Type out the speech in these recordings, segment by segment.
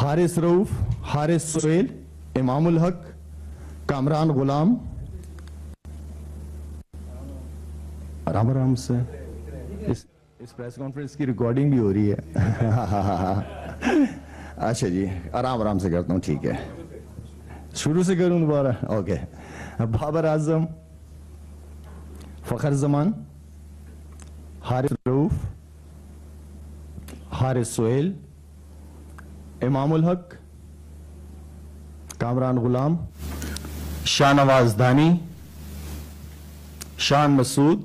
حارث رؤوف، حارث سہیل، امام الحق، کامران غلام. آرام سے اس پریس کانفرنس کی ریکارڈنگ بھی ہو رہی ہے. اچھا جی، آرام سے کرتا ہوں. ٹھیک ہے، شروع سے کروں دوبارہ؟ اوکے. بابر اعظم، فخر زمان، حارث رؤوف، حارث سہیل، امام الحق، کامران غلام، شاہ نواز دانی، شان مسعود،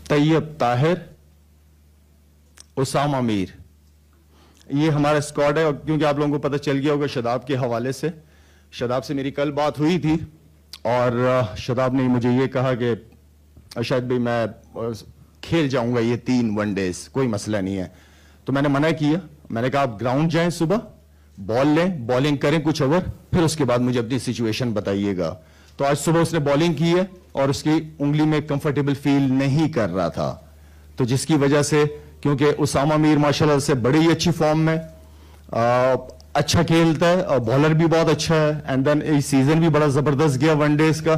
طیب طاہر، اسامہ میر. یہ ہمارا اسکواڈ ہے. کیونکہ آپ لوگوں کو پتہ چل گیا ہوگا شاداب کے حوالے سے، شاداب سے میری کل بات ہوئی تھی اور شاداب نے مجھے یہ کہا کہ شاید بھائی میں کھیل جاؤں گا یہ 3 ون ڈیز، کوئی مسئلہ نہیں ہے. تو میں نے منع کیا. میں نے کہا آپ گراؤنڈ جائیں، صبح بال لیں، بالنگ کریں کچھ اوور، پھر اس کے بعد مجھے اپنی سچویشن بتائیے گا. تو آج صبح اس نے بالنگ کی ہے اور اس کی انگلی میں کمفرٹیبل فیل نہیں کر رہا تھا، تو جس کی وجہ سے، کیونکہ اسامہ میر ماشاءاللہ سے بڑی ہی اچھی فارم میں، اچھا کھیلتا ہے اور بالر بھی بہت اچھا ہے. اینڈ دین یہ سیزن بھی بڑا زبردست گیا ون ڈیز کا.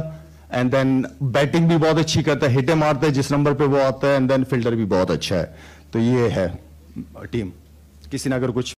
اینڈ دین بیٹنگ بھی بہت اچھی کرتا ہے، ہٹے مارتا ہے جس نمبر پہ وہ آتا ہے. اینڈ دین فیلڈر بھی بہت اچھا ہے. تو یہ ہے ٹیم. کسی نے اگر کچھ